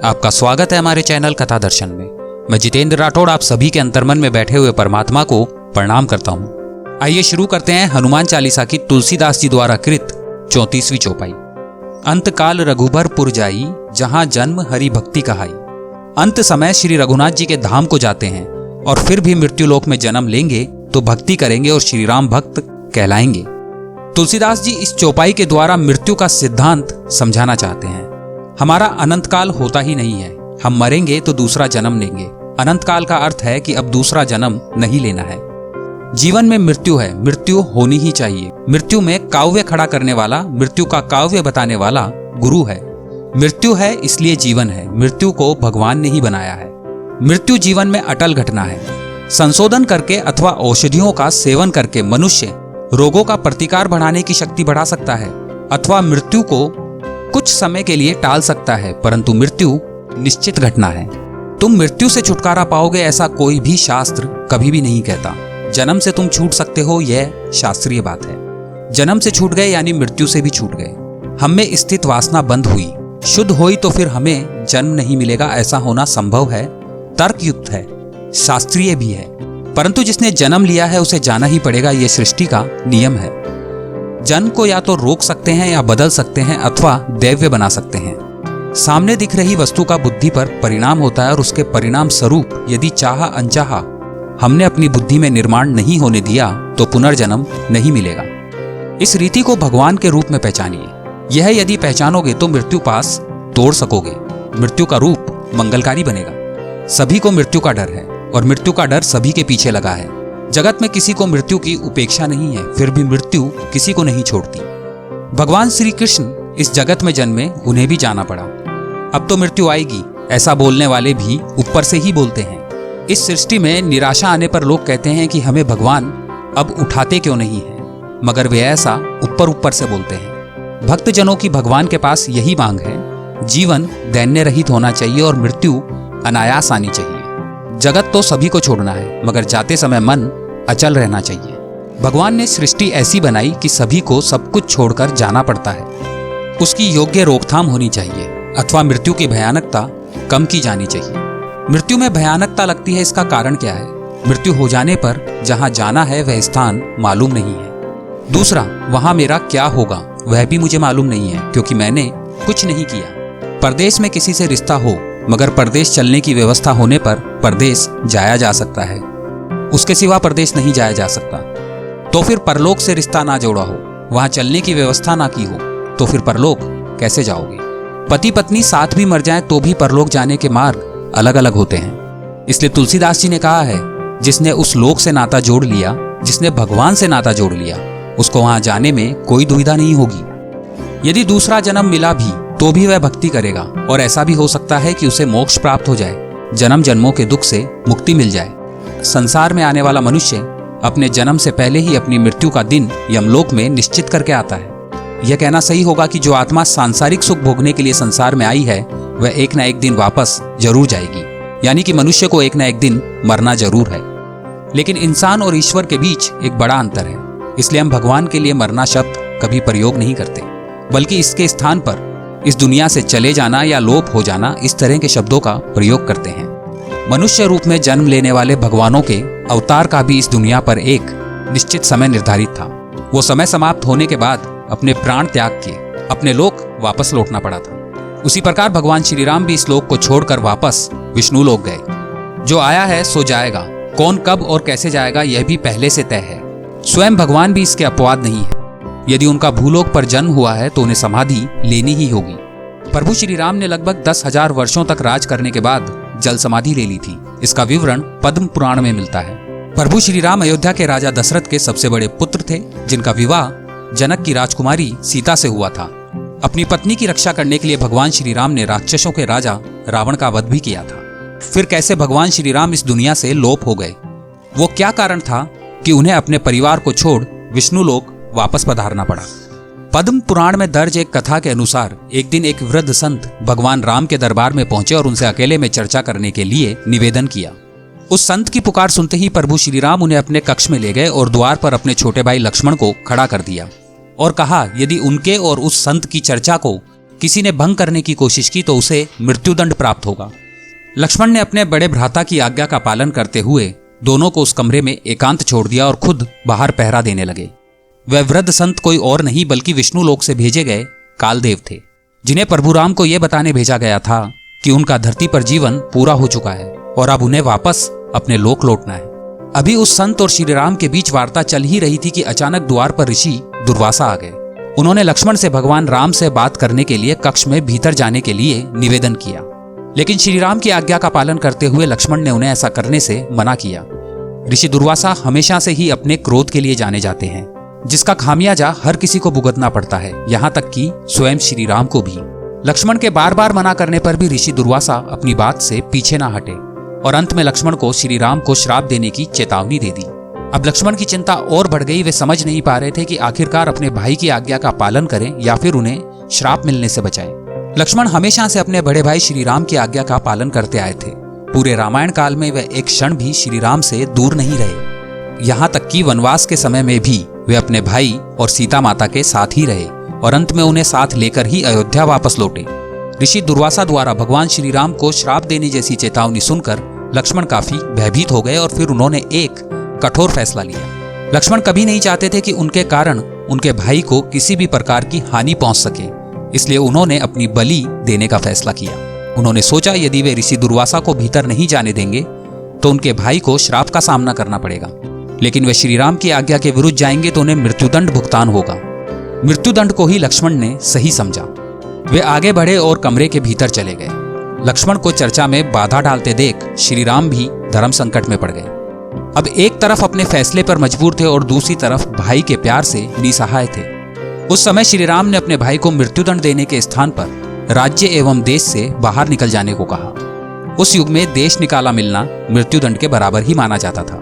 आपका स्वागत है हमारे चैनल कथा दर्शन में। मैं जितेंद्र राठौड़ आप सभी के अंतर्मन में बैठे हुए परमात्मा को प्रणाम करता हूँ। आइए शुरू करते हैं हनुमान चालीसा की तुलसीदास जी द्वारा कृत 34वीं चौपाई। अंतकाल रघुबर पुर जाई, जहाँ जन्म हरि भक्ति कहाई। अंत समय श्री रघुनाथ जी के धाम को जाते हैं और फिर भी मृत्यु लोक में जन्म लेंगे तो भक्ति करेंगे और श्री राम भक्त कहलाएंगे। तुलसीदास जी इस चौपाई के द्वारा मृत्यु का सिद्धांत समझाना चाहते हैं। हमारा अनंत काल होता ही नहीं है, हम मरेंगे तो दूसरा जन्म लेंगे। अनंत काल का अर्थ है कि अब दूसरा जन्म नहीं लेना है। जीवन में मृत्यु है, मृत्यु होनी ही चाहिए। मृत्यु में काव्य खड़ा करने वाला, मृत्यु का काव्य बताने वाला गुरु है। मृत्यु है इसलिए जीवन है, मृत्यु को भगवान ने ही बनाया है। मृत्यु जीवन में अटल घटना है। संशोधन करके अथवा औषधियों का सेवन करके मनुष्य रोगों का प्रतिकार बढ़ाने की शक्ति बढ़ा सकता है अथवा मृत्यु को कुछ समय के लिए टाल सकता है, परंतु मृत्यु निश्चित घटना है। तुम मृत्यु से छुटकारा पाओगे ऐसा कोई भी शास्त्र कभी भी नहीं कहता। जन्म से तुम छूट सकते हो, यह शास्त्रीय बात है। जन्म से छूट गए यानी मृत्यु से भी छूट गए। हम में स्थित वासना बंद हुई, शुद्ध हुई तो फिर हमें जन्म नहीं मिलेगा, ऐसा होना संभव है, तर्कयुक्त है, शास्त्रीय भी है। परंतु जिसने जन्म लिया है उसे जाना ही पड़ेगा, यह सृष्टि का नियम है। जन्म को या तो रोक सकते हैं या बदल सकते हैं अथवा दैव्य बना सकते हैं। सामने दिख रही वस्तु का बुद्धि पर परिणाम होता है और उसके परिणाम स्वरूप यदि चाहा अनचाहा हमने अपनी बुद्धि में निर्माण नहीं होने दिया तो पुनर्जन्म नहीं मिलेगा। इस रीति को भगवान के रूप में पहचानिए। यह यदि पहचानोगे तो मृत्यु पास तोड़ सकोगे। मृत्यु का रूप मंगलकारी बनेगा। सभी को मृत्यु का डर है और मृत्यु का डर सभी के पीछे लगा है। जगत में किसी को मृत्यु की उपेक्षा नहीं है, फिर भी मृत्यु किसी को नहीं छोड़ती। भगवान श्री कृष्ण इस जगत में जन्मे, उन्हें भी जाना पड़ा। अब तो मृत्यु आएगी ऐसा बोलने वाले भी ऊपर से ही बोलते हैं। इस सृष्टि में निराशा आने पर लोग कहते हैं कि हमें भगवान अब उठाते क्यों नहीं है, मगर वे ऐसा ऊपर ऊपर से बोलते हैं। भक्तजनों की भगवान के पास यही मांग है, जीवन दैन्य रहित होना चाहिए और मृत्यु अनायास आनी चाहिए। जगत तो सभी को छोड़ना है, मगर जाते समय मन अचल रहना चाहिए। भगवान ने सृष्टि ऐसी बनाई कि सभी को सब कुछ छोड़कर जाना पड़ता है। उसकी योग्य रोकथाम होनी चाहिए अथवा मृत्यु की भयानकता कम की जानी चाहिए। मृत्यु में भयानकता लगती है, इसका कारण क्या है? मृत्यु हो जाने पर जहां जाना है वह स्थान मालूम नहीं है। दूसरा, वहां मेरा क्या होगा वह भी मुझे मालूम नहीं है, क्योंकि मैंने कुछ नहीं किया। परदेश में किसी से रिश्ता हो, मगर परदेश चलने की व्यवस्था होने पर परदेश जाया जा सकता है, उसके सिवा परदेश नहीं जाया जा सकता। तो फिर परलोक से रिश्ता ना जोड़ा हो, वहां चलने की व्यवस्था ना की हो, तो फिर परलोक कैसे जाओगे? पति पत्नी साथ भी मर जाएं तो भी परलोक जाने के मार्ग अलग अलग होते हैं। इसलिए तुलसीदास जी ने कहा है, जिसने उस लोक से नाता जोड़ लिया, जिसने भगवान से नाता जोड़ लिया, उसको वहां जाने में कोई दुविधा नहीं होगी। यदि दूसरा जन्म मिला भी तो भी वह भक्ति करेगा और ऐसा भी हो सकता है कि उसे मोक्ष प्राप्त हो जाए, जन्म जन्मों के दुख से मुक्ति मिल जाए। संसार में आने वाला मनुष्य अपने जन्म से पहले ही अपनी मृत्यु का दिन यमलोक में निश्चित करके आता है। यह कहना सही होगा कि जो आत्मा सांसारिक सुख भोगने के लिए संसार में आई है वह एक न एक दिन वापस जरूर जाएगी, यानी कि मनुष्य को एक न एक दिन मरना जरूर है। लेकिन इंसान और ईश्वर के बीच एक बड़ा अंतर है, इसलिए हम भगवान के लिए मरना शब्द कभी प्रयोग नहीं करते, बल्कि इसके स्थान पर इस दुनिया से चले जाना या लोप हो जाना, इस तरह के शब्दों का प्रयोग करते हैं। मनुष्य रूप में जन्म लेने वाले भगवानों के अवतार का भी इस दुनिया पर एक निश्चित समय निर्धारित था। वो समय समाप्त होने के बाद अपने प्राण त्याग के अपने लोक वापस लौटना पड़ा था। उसी प्रकार भगवान श्री राम भी इस लोक को छोड़कर वापस विष्णु लोक गए। जो आया है सो जाएगा, कौन कब और कैसे जाएगा यह भी पहले से तय है। स्वयं भगवान भी इसके अपवाद नहीं है। यदि उनका भूलोक पर जन्म हुआ है तो उन्हें समाधि लेनी ही होगी। प्रभु श्री राम ने लगभग 10,000 वर्षों तक राज करने के बाद जल समाधि ले ली थी। इसका विवरण पद्म पुराण में मिलता है। प्रभु श्री राम अयोध्या के राजा दशरथ के सबसे बड़े पुत्र थे, जिनका विवाह जनक की राजकुमारी सीता से हुआ था। अपनी पत्नी की रक्षा करने के लिए भगवान श्री राम ने राक्षसों के राजा रावण का वध भी किया था। फिर कैसे भगवान श्री राम इस दुनिया से लोप हो गए? वो क्या कारण था कि उन्हें अपने परिवार को छोड़ विष्णु लोक वापस पधारना पड़ा? पद्म पुराण में दर्ज एक कथा के अनुसार एक दिन एक वृद्ध संत भगवान राम के दरबार में पहुंचे और उनसे अकेले में चर्चा करने के लिए निवेदन किया। उस संत की पुकार सुनते ही प्रभु श्री राम उन्हें अपने कक्ष में ले गए और द्वार पर अपने छोटे भाई लक्ष्मण को खड़ा कर दिया और कहा, यदि उनके और उस संत की चर्चा को किसी ने भंग करने की कोशिश की तो उसे मृत्युदंड प्राप्त होगा। लक्ष्मण ने अपने बड़े भ्राता की आज्ञा का पालन करते हुए दोनों को उस कमरे में एकांत छोड़ दिया और खुद बाहर पहरा देने लगे। वह वृद्ध संत कोई और नहीं बल्कि विष्णु लोक से भेजे गए कालदेव थे, जिन्हें प्रभु राम को यह बताने भेजा गया था कि उनका धरती पर जीवन पूरा हो चुका है और अब उन्हें वापस अपने लोक लौटना है। अभी उस संत और श्री राम के बीच वार्ता चल ही रही थी कि अचानक द्वार पर ऋषि दुर्वासा आ गए। उन्होंने लक्ष्मण से भगवान राम से बात करने के लिए कक्ष में भीतर जाने के लिए निवेदन किया, लेकिन श्री राम की आज्ञा का पालन करते हुए लक्ष्मण ने उन्हें ऐसा करने से मना किया। ऋषि दुर्वासा हमेशा से ही अपने क्रोध के लिए जाने जाते हैं, जिसका खामियाजा हर किसी को भुगतना पड़ता है, यहाँ तक कि स्वयं श्री राम को भी। लक्ष्मण के बार बार मना करने पर भी ऋषि दुर्वासा अपनी बात से पीछे ना हटे और अंत में लक्ष्मण को श्री राम को श्राप देने की चेतावनी दे दी। अब लक्ष्मण की चिंता और बढ़ गई। वे समझ नहीं पा रहे थे कि आखिरकार अपने भाई की आज्ञा का पालन करें या फिर उन्हें श्राप मिलने से बचाएं। लक्ष्मण हमेशा से अपने बड़े भाई श्री राम की आज्ञा का पालन करते आए थे। पूरे रामायण काल में वे एक क्षण भी श्री राम से दूर नहीं रहे, यहाँ तक कि वनवास के समय में भी वे अपने भाई और सीता माता के साथ ही रहे और अंत में उन्हें साथ लेकर ही अयोध्या वापस लौटे। ऋषि दुर्वासा द्वारा भगवान श्री राम को श्राप देने जैसी चेतावनी सुनकर लक्ष्मण काफी भयभीत हो गए और फिर उन्होंने एक कठोर फैसला लिया। लक्ष्मण कभी नहीं चाहते थे कि उनके कारण उनके भाई को किसी भी प्रकार की हानि पहुंच सके, इसलिए उन्होंने अपनी बलि देने का फैसला किया। उन्होंने सोचा यदि वे ऋषि दुर्वासा को भीतर नहीं जाने देंगे तो उनके भाई को श्राप का सामना करना पड़ेगा, लेकिन वे श्री राम की आज्ञा के विरुद्ध जाएंगे तो उन्हें मृत्युदंड भुगतान होगा। मृत्युदंड को ही लक्ष्मण ने सही समझा। वे आगे बढ़े और कमरे के भीतर चले गए। लक्ष्मण को चर्चा में बाधा डालते देख श्री राम भी धर्म संकट में पड़ गए। अब एक तरफ अपने फैसले पर मजबूर थे और दूसरी तरफ भाई के प्यार से निसहाय थे। उस समय श्री राम ने अपने भाई को मृत्युदंड देने के स्थान पर राज्य एवं देश से बाहर निकल जाने को कहा। उस युग में देश निकाला मिलना मृत्युदंड के बराबर ही माना जाता था,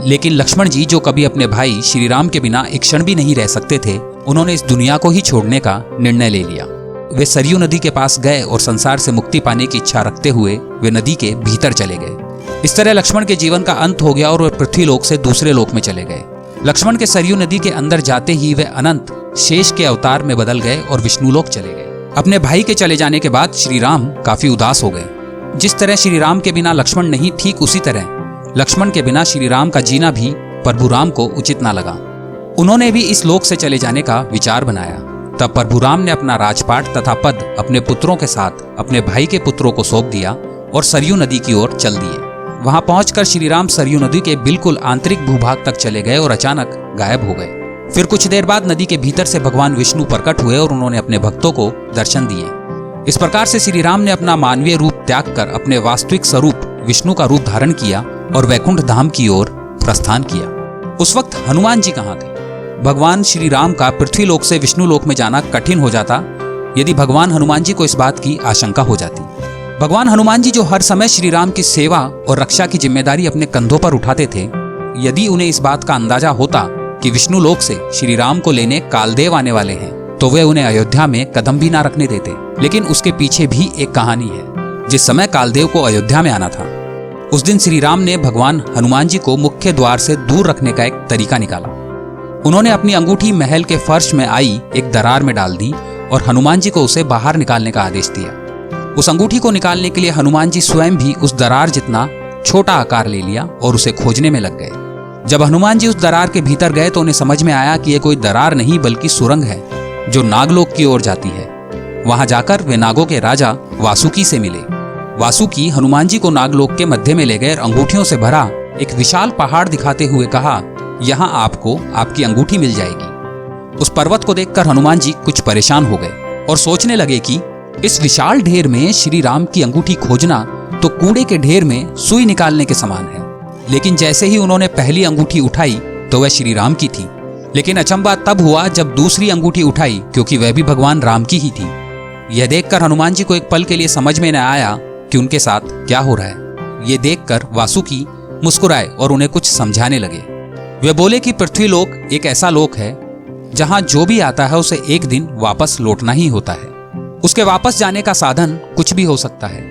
लेकिन लक्ष्मण जी जो कभी अपने भाई श्री राम के बिना एक क्षण भी नहीं रह सकते थे, उन्होंने इस दुनिया को ही छोड़ने का निर्णय ले लिया। वे सरयू नदी के पास गए और संसार से मुक्ति पाने की इच्छा रखते हुए वे नदी के भीतर चले गए। इस तरह लक्ष्मण के जीवन का अंत हो गया और वे पृथ्वी लोक से दूसरे लोक में चले गए। लक्ष्मण के सरयू नदी के अंदर जाते ही वे अनंत शेष के अवतार में बदल गए और विष्णु लोक चले गए। अपने भाई के चले जाने के बाद श्री राम काफी उदास हो गए। जिस तरह श्री राम के बिना लक्ष्मण नहीं, ठीक उसी तरह लक्ष्मण के बिना श्री राम का जीना भी प्रभु राम को उचित ना लगा। उन्होंने भी इस लोक से चले जाने का विचार बनाया। तब प्रभु राम ने अपना राजपाट तथा पद अपने पुत्रों के साथ अपने भाई के पुत्रों को सौंप दिया और सरयू नदी की ओर चल दिए। वहां पहुंचकर श्री राम सरयू नदी के बिल्कुल आंतरिक भूभाग तक चले गए और अचानक गायब हो गए। फिर कुछ देर बाद नदी के भीतर से भगवान विष्णु प्रकट हुए और उन्होंने अपने भक्तों को दर्शन दिए। इस प्रकार से श्री राम ने अपना मानवीय रूप त्याग कर अपने वास्तविक स्वरूप विष्णु का रूप धारण किया और वैकुंठ धाम की ओर प्रस्थान किया। उस वक्त हनुमान जी कहाँ थे? भगवान श्री राम का पृथ्वी लोक से विष्णु लोक में जाना कठिन हो जाता यदि भगवान हनुमान जी को इस बात की आशंका हो जाती। भगवान हनुमान जी जो हर समय श्री राम की सेवा और रक्षा की जिम्मेदारी अपने कंधों पर उठाते थे, यदि उन्हें इस बात का अंदाजा होता कि विष्णु लोक से श्री राम को लेने कालदेव आने वाले हैं तो वे उन्हें अयोध्या में कदम भी ना रखने देते। लेकिन उसके पीछे भी एक कहानी है। जिस समय कालदेव को अयोध्या में आना था, उस दिन श्री राम ने भगवान हनुमान जी को मुख्य द्वार से दूर रखने का एक तरीका निकाला। उन्होंने अपनी अंगूठी महल के फर्श में आई एक दरार में डाल दी और हनुमान जी को उसे बाहर निकालने का आदेश दिया। उस अंगूठी को निकालने के लिए हनुमान जी स्वयं भी उस दरार जितना छोटा आकार ले लिया और उसे खोजने में लग गए। जब हनुमान जी उस दरार के भीतर गए तो उन्हें समझ में आया कि यह कोई दरार नहीं बल्कि सुरंग है जो नागलोक की ओर जाती है। वहां जाकर वे नागों के राजा वासुकी से मिले। वासुकी हनुमान जी को नागलोक के मध्य में ले गए और अंगूठियों से भरा एक विशाल पहाड़ दिखाते हुए कहा, यहाँ आपको आपकी अंगूठी मिल जाएगी। उस पर्वत को देखकर हनुमान जी कुछ परेशान हो गए और सोचने लगे कि इस विशाल ढेर में श्री राम की अंगूठी खोजना तो कूड़े के ढेर में सुई निकालने के समान है। लेकिन जैसे ही उन्होंने पहली अंगूठी उठाई तो वह श्री राम की थी। लेकिन अचंबा तब हुआ जब दूसरी अंगूठी उठाई, क्योंकि वह भी भगवान राम की ही थी। यह देखकर हनुमान जी को एक पल के लिए समझ में न आया कि उनके साथ क्या हो रहा है। ये देखकर वासुकी मुस्कुराए और उन्हें कुछ समझाने लगे। वे बोले कि पृथ्वी लोक एक ऐसा लोक है जहां जो भी आता है उसे एक दिन वापस लौटना ही होता है। उसके वापस जाने का साधन कुछ भी हो सकता है।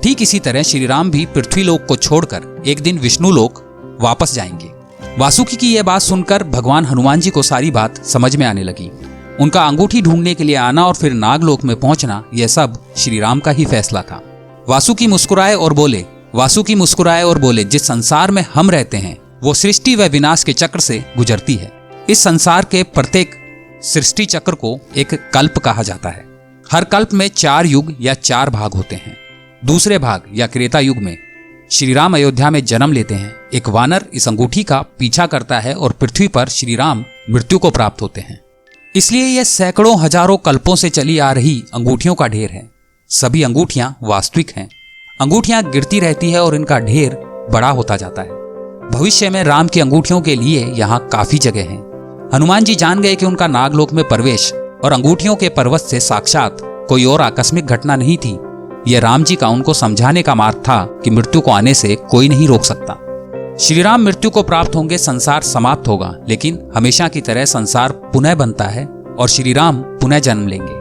ठीक इसी तरह श्री राम भी पृथ्वी लोक को छोड़कर एक दिन विष्णु लोक वापस जाएंगे। वासुकी की यह बात सुनकर भगवान हनुमान जी को सारी बात समझ में आने लगी। उनका अंगूठी ढूंढने के लिए आना और फिर नागलोक में पहुंचना, यह सब श्री राम का ही फैसला था। वासुकी मुस्कुराए और बोले, जिस संसार में हम रहते हैं वो सृष्टि व विनाश के चक्र से गुजरती है। इस संसार के प्रत्येक सृष्टि चक्र को एक कल्प कहा जाता है। हर कल्प में 4 युग या 4 भाग होते हैं। दूसरे भाग या त्रेता युग में श्री राम अयोध्या में जन्म लेते हैं। एक वानर इस अंगूठी का पीछा करता है और पृथ्वी पर श्री राम मृत्यु को प्राप्त होते हैं। इसलिए यह सैकड़ों हजारों कल्पों से चली आ रही अंगूठियों का ढेर है। सभी अंगूठियां वास्तविक हैं। अंगूठियां गिरती रहती है और इनका ढेर बड़ा होता जाता है। भविष्य में राम की अंगूठियों के लिए यहाँ काफी जगह है। हनुमान जी जान गए कि उनका नागलोक में प्रवेश और अंगूठियों के पर्वत से साक्षात कोई और आकस्मिक घटना नहीं थी। यह राम जी का उनको समझाने का मार्ग था कि मृत्यु को आने से कोई नहीं रोक सकता। श्री राम मृत्यु को प्राप्त होंगे, संसार समाप्त होगा, लेकिन हमेशा की तरह संसार पुनः बनता है और श्री राम पुनः जन्म लेंगे।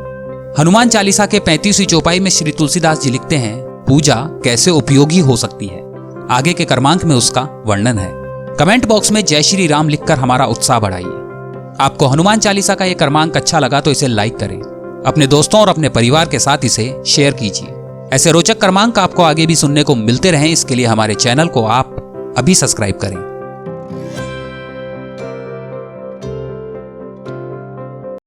हनुमान चालीसा के 35वीं चौपाई में श्री तुलसीदास जी लिखते हैं, पूजा कैसे उपयोगी हो सकती है। आगे के क्रमांक में उसका वर्णन है। कमेंट बॉक्स में जय श्री राम लिखकर हमारा उत्साह बढ़ाइए। आपको हनुमान चालीसा का यह क्रमांक अच्छा लगा तो इसे लाइक करें। अपने दोस्तों और अपने परिवार के साथ इसे शेयर कीजिए। ऐसे रोचक क्रमांक आपको आगे भी सुनने को मिलते रहें, इसके लिए हमारे चैनल को आप अभी सब्सक्राइब करें।